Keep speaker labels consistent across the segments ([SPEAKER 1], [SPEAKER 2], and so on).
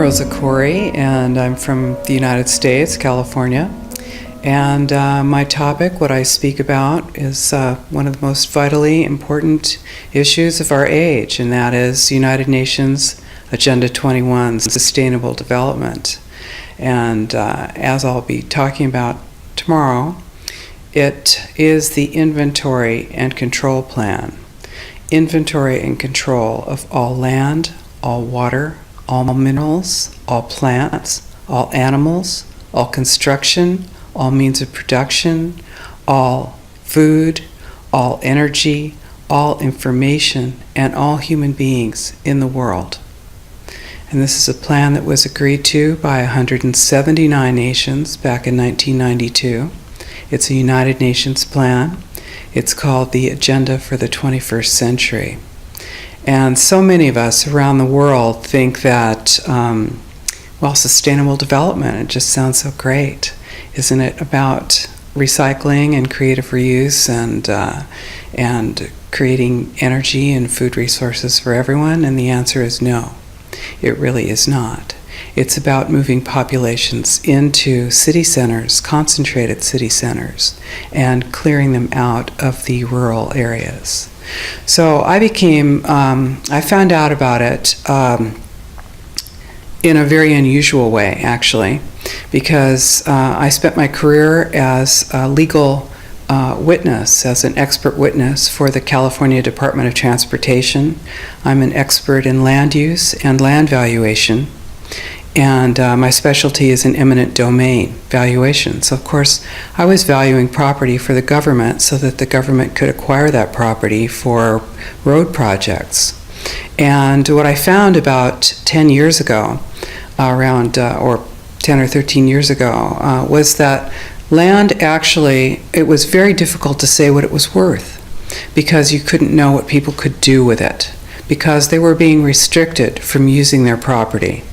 [SPEAKER 1] Rosa Koire, and I'm from the United States, California. And my topic, what I speak about, is one of the most vitally important issues of our age, and that is United Nations Agenda 21, Sustainable Development. And as I'll be talking about tomorrow, it is the inventory and control plan. Inventory and control of all land, all water, all minerals, all plants, all animals, all construction, all means of production, all food, all energy, all information, and all human beings in the world. And this is a plan that was agreed to by 179 nations back in 1992. It's a United Nations plan. It's called the Agenda for the 21st Century. And so many of us around the world think that, sustainable development, it just sounds so great. Isn't it about recycling and creative reuse and creating energy and food resources for everyone? And the answer is no, it really is not. It's about moving populations into city centers, concentrated city centers, and clearing them out of the rural areas. So I found out about it in a very unusual way, actually, because I spent my career as a legal witness, as an expert witness for the California Department of Transportation. I'm an expert in land use and land valuation. And my specialty is in eminent domain valuation. So, of course, I was valuing property for the government so that the government could acquire that property for road projects. And what I found about 10 years ago, or 10 or 13 years ago, was that land actually, it was very difficult to say what it was worth because you couldn't know what people could do with it because they were being restricted from using their property.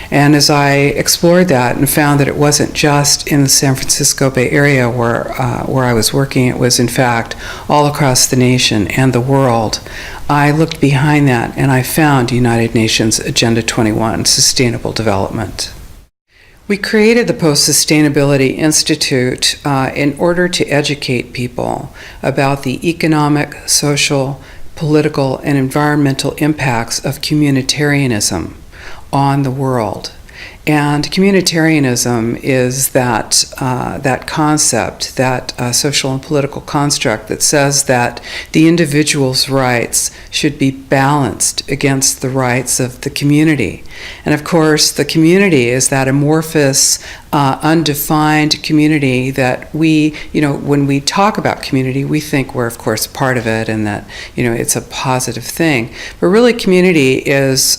[SPEAKER 1] And as I explored that and found that it wasn't just in the San Francisco Bay Area where I was working, it was in fact all across the nation and the world, I looked behind that and I found United Nations Agenda 21, Sustainable Development. We created the Post-Sustainability Institute in order to educate people about the economic, social, political, and environmental impacts of communitarianism on the world. And communitarianism is that concept, that social and political construct that says that the individual's rights should be balanced against the rights of the community. And of course, the community is that amorphous, undefined community that we, when we talk about community, we think we're, of course, part of it and that, it's a positive thing. But really, community is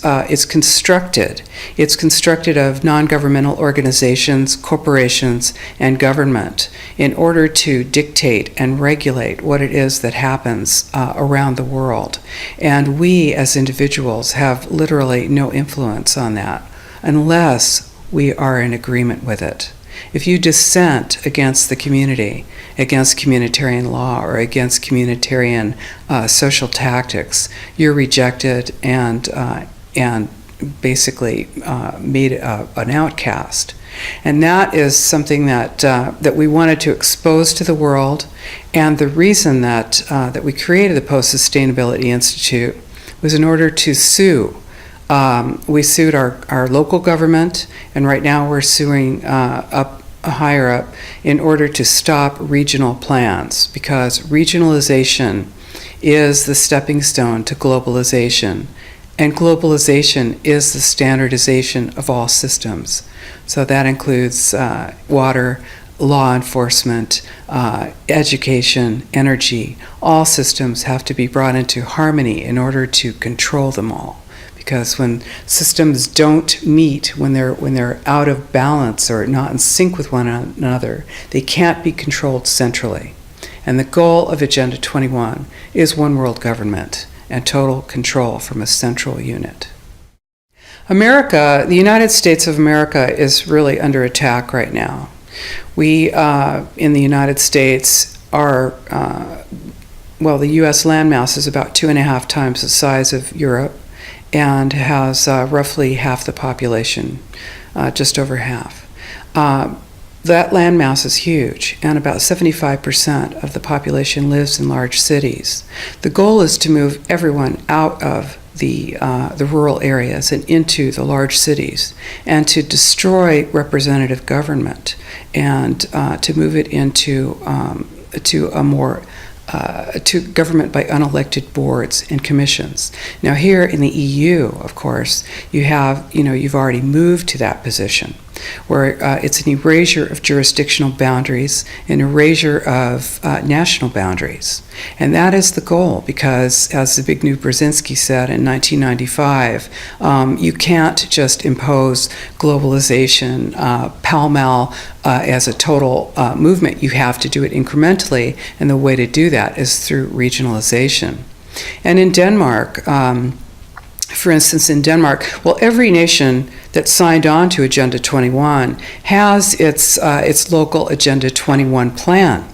[SPEAKER 1] constructed. It's constructed of non-governmental organizations, corporations, and government in order to dictate and regulate what it is that happens around the world. And we, as individuals, have literally no influence on that unless we are in agreement with it. If you dissent against the community, against communitarian law, or against communitarian social tactics, you're rejected and basically made an outcast. And that is something that we wanted to expose to the world. And the reason that we created the Post-Sustainability Institute was in order to sue. We sued our local government, and right now we're suing higher up in order to stop regional plans, because regionalization is the stepping stone to globalization. And globalization is the standardization of all systems. So that includes water, law enforcement, education, energy. All systems have to be brought into harmony in order to control them all. Because when systems don't meet, when they're out of balance or not in sync with one another, they can't be controlled centrally. And the goal of Agenda 21 is one world government and total control from a central unit. America, the United States of America, is really under attack right now. We, in the United States, the U.S. landmass is about 2.5 times the size of Europe, and has roughly half the population, just over half. That landmass is huge, and about 75% of the population lives in large cities. The goal is to move everyone out of the rural areas and into the large cities, and to destroy representative government, and to move it into to a more to government by unelected boards and commissions. Now, here in the EU, of course, you've already moved to that position, where it's an erasure of jurisdictional boundaries, an erasure of national boundaries. And that is the goal, because, as Zbigniew Brzezinski said in 1995, you can't just impose globalization pell-mell as a total movement. You have to do it incrementally, and the way to do that is through regionalization. And in Denmark, for instance, in Denmark, well, every nation that signed on to Agenda 21 has its local Agenda 21 plan.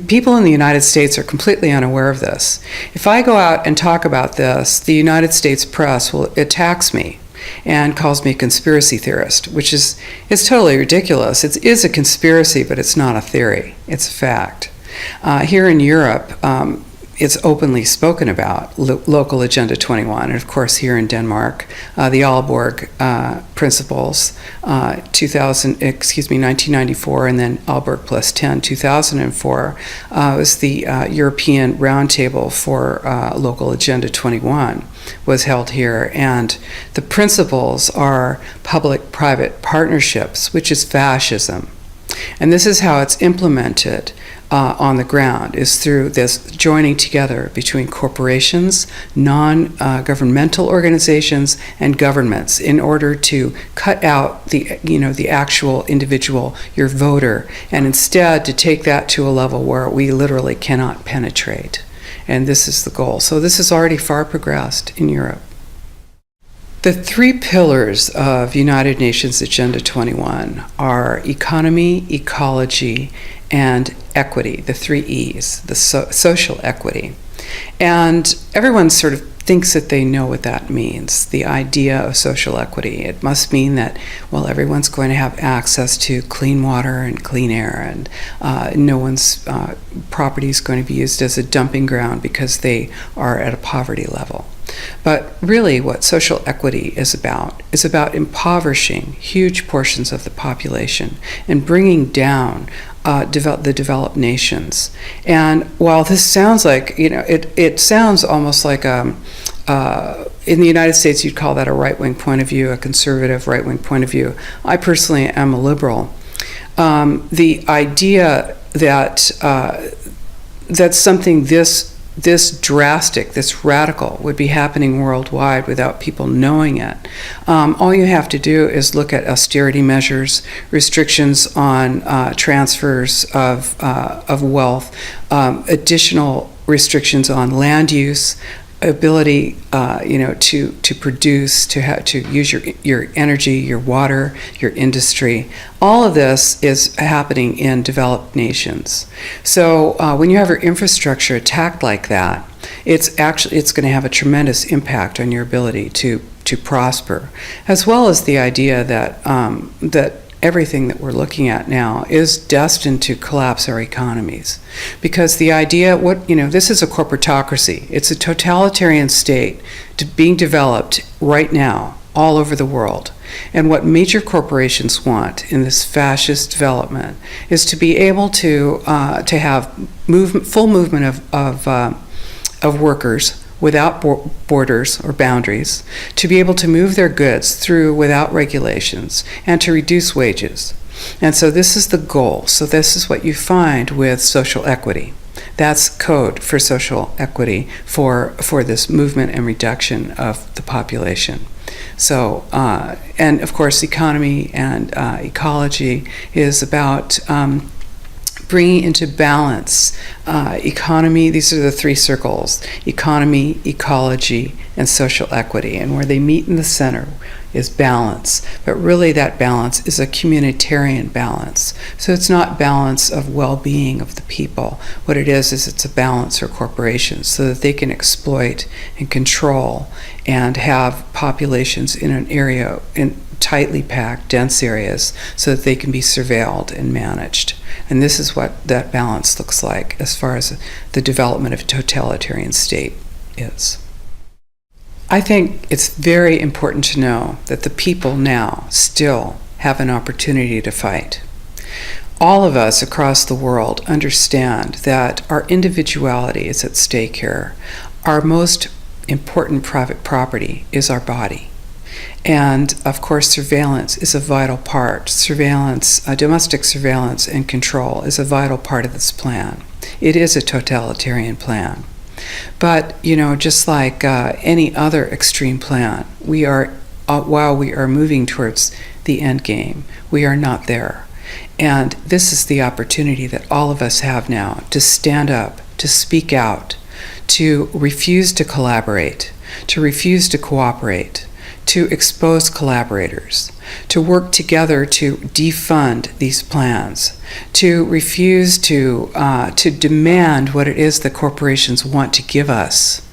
[SPEAKER 1] People in the United States are completely unaware of this. If I go out and talk about this, the United States press attacks me and calls me a conspiracy theorist, which is totally ridiculous. It is a conspiracy, but it's not a theory. It's a fact. Here in Europe, it's openly spoken about, local Agenda 21, and of course here in Denmark, the Aalborg principles, 1994, and then Aalborg plus 10, 2004, was the European Roundtable for local Agenda 21 was held here, and the principles are public-private partnerships, which is fascism. And this is how it's implemented on the ground, is through this joining together between corporations, non-governmental organizations, and governments in order to cut out the actual individual, your voter, and instead to take that to a level where we literally cannot penetrate. And this is the goal. So this is already far progressed in Europe. The three pillars of United Nations Agenda 21 are economy, ecology, and equity, the three E's, the social equity. And everyone sort of thinks that they know what that means, the idea of social equity. It must mean that, well, everyone's going to have access to clean water and clean air, and no one's property is going to be used as a dumping ground because they are at a poverty level. But really what social equity is about impoverishing huge portions of the population and bringing down the developed nations. And while this sounds like, it sounds almost like in the United States you'd call that a right-wing point of view, a conservative right-wing point of view. I personally am a liberal. The idea that that something this drastic, this radical would be happening worldwide without people knowing it. All you have to do is look at austerity measures, restrictions on transfers of wealth, additional restrictions on land use, ability, to produce, to use your energy, your water, your industry. All of this is happening in developed nations. So when you have your infrastructure attacked like that, it's going to have a tremendous impact on your ability to prosper, as well as the idea that that everything that we're looking at now is destined to collapse our economies. Because the idea, this is a corporatocracy. It's a totalitarian state being developed right now all over the world. And what major corporations want in this fascist development is to be able to have full movement of workers without borders or boundaries, to be able to move their goods through without regulations, and to reduce wages. And so this is the goal. So this is what you find with social equity. That's code for social equity for this movement and reduction of the population. So, and of course, economy and ecology is about bringing into balance economy. These are the three circles: economy, ecology, and social equity. And where they meet in the center is balance. But really that balance is a communitarian balance. So it's not balance of well-being of the people. What it is it's a balance for corporations so that they can exploit and control and have populations in an area, in tightly packed, dense areas, so that they can be surveilled and managed. And this is what that balance looks like as far as the development of a totalitarian state is. I think it's very important to know that the people now still have an opportunity to fight. All of us across the world understand that our individuality is at stake here. Our most important private property is our body. And of course, surveillance is a vital part. Surveillance, domestic surveillance and control is a vital part of this plan. It is a totalitarian plan. But, just like any other extreme plan, we are, while we are moving towards the end game, we are not there. And this is the opportunity that all of us have now to stand up, to speak out, to refuse to collaborate, to refuse to cooperate, to expose collaborators, to work together to defund these plans, to refuse to demand what it is that corporations want to give us.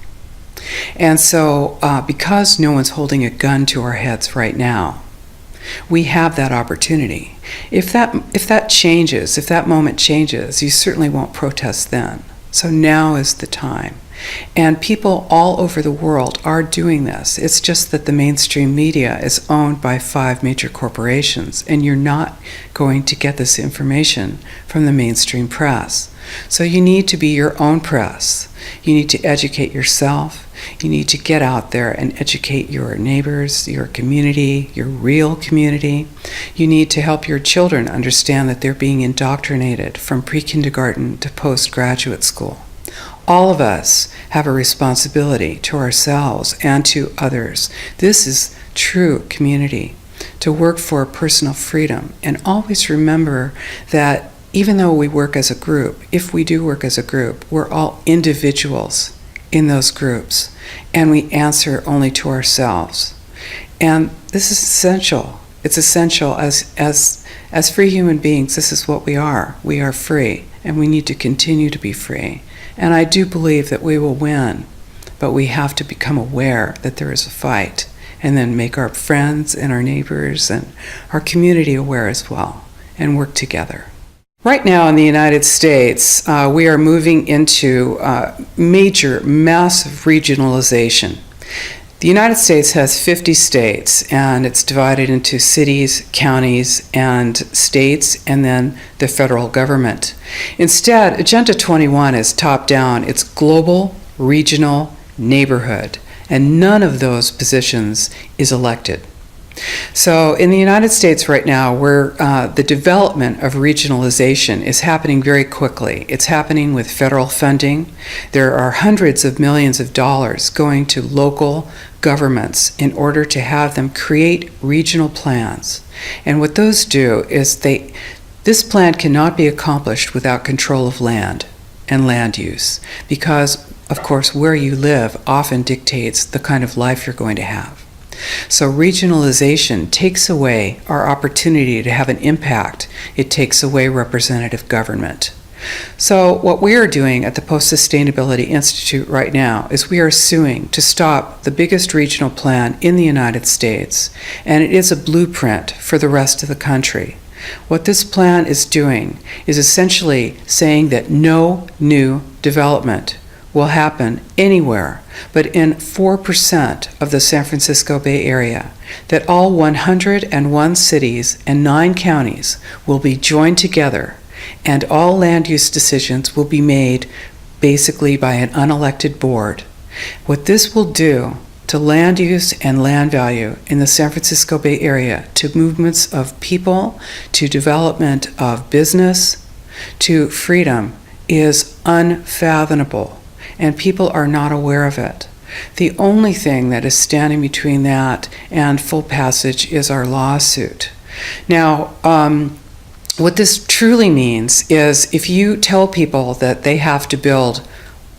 [SPEAKER 1] And so, because no one's holding a gun to our heads right now, we have that opportunity. If that changes, if that moment changes, you certainly won't protest then. So now is the time. And people all over the world are doing this. It's just that the mainstream media is owned by 5 major corporations, and you're not going to get this information from the mainstream press. So you need to be your own press. You need to educate yourself. You need to get out there and educate your neighbors, your community, your real community. You need to help your children understand that they're being indoctrinated from pre-kindergarten to postgraduate school. All of us have a responsibility to ourselves and to others. This is true community, to work for personal freedom. And always remember that even though we work as a group, if we do work as a group, we're all individuals in those groups, and we answer only to ourselves. And this is essential. It's essential as free human beings. This is what we are. We are free, and we need to continue to be free. And I do believe that we will win, but we have to become aware that there is a fight, and then make our friends and our neighbors and our community aware as well, and work together. Right now in the United States, we are moving into major, massive regionalization. The United States has 50 states, and it's divided into cities, counties, and states, and then the federal government. Instead, Agenda 21 is top-down. It's global, regional, neighborhood, and none of those positions is elected. So in the United States right now, where the development of regionalization is happening very quickly. It's happening with federal funding. There are hundreds of millions of dollars going to local governments in order to have them create regional plans. And what those do is this plan cannot be accomplished without control of land and land use, because, of course, where you live often dictates the kind of life you're going to have. So regionalization takes away our opportunity to have an impact. It takes away representative government. So what we are doing at the Post-Sustainability Institute right now is we are suing to stop the biggest regional plan in the United States, and it is a blueprint for the rest of the country. What this plan is doing is essentially saying that no new development will happen anywhere but in 4% of the San Francisco Bay Area, that all 101 cities and 9 counties will be joined together, and all land use decisions will be made basically by an unelected board. What this will do to land use and land value in the San Francisco Bay Area, to movements of people, to development of business, to freedom, is unfathomable. And people are not aware of it. The only thing that is standing between that and full passage is our lawsuit. Now, what this truly means is if you tell people that they have to build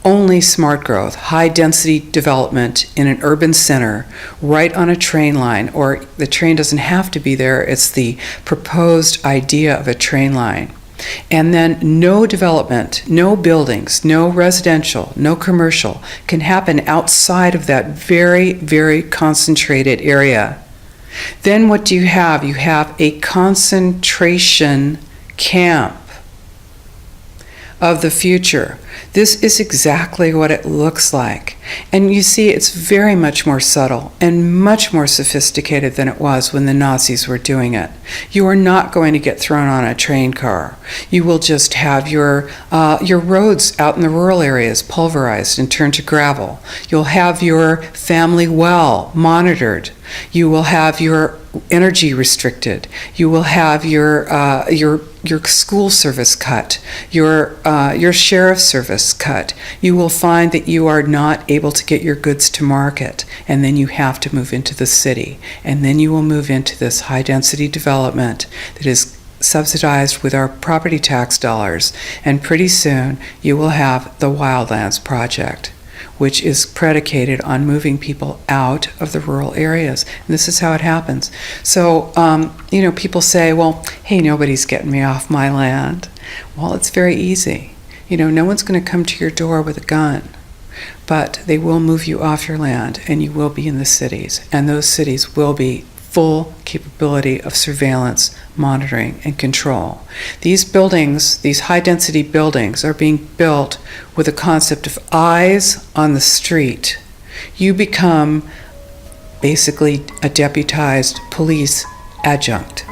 [SPEAKER 1] only smart growth, high density development in an urban center right on a train line, or the train doesn't have to be there, it's the proposed idea of a train line. And then no development, no buildings, no residential, no commercial can happen outside of that very, very concentrated area. Then what do you have? You have a concentration camp of the future. This is exactly what it looks like. And you see, it's very much more subtle and much more sophisticated than it was when the Nazis were doing it. You are not going to get thrown on a train car. You will just have your roads out in the rural areas pulverized and turned to gravel. You'll have your family well monitored. You will have your energy restricted. You will have your school service cut, your sheriff's service cut. You will find that you are not able to get your goods to market, and then you have to move into the city, and then you will move into this high density development that is subsidized with our property tax dollars, and pretty soon you will have the Wildlands Project, which is predicated on moving people out of the rural areas. And this is how it happens. So, people say, well, hey, nobody's getting me off my land. Well, it's very easy. No one's going to come to your door with a gun, but they will move you off your land, and you will be in the cities. And those cities will be full capability of surveillance, monitoring, and control. These buildings, these high-density buildings, are being built with a concept of eyes on the street. You become basically a deputized police adjunct.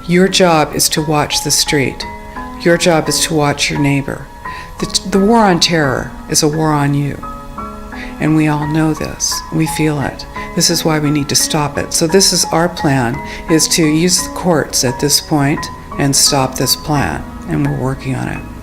[SPEAKER 1] Your job is to watch the street. Your job is to watch your neighbor. The war on terror is a war on you. And we all know this. We feel it. This is why we need to stop it. So this is our plan, is to use the courts at this point and stop this plan. And we're working on it.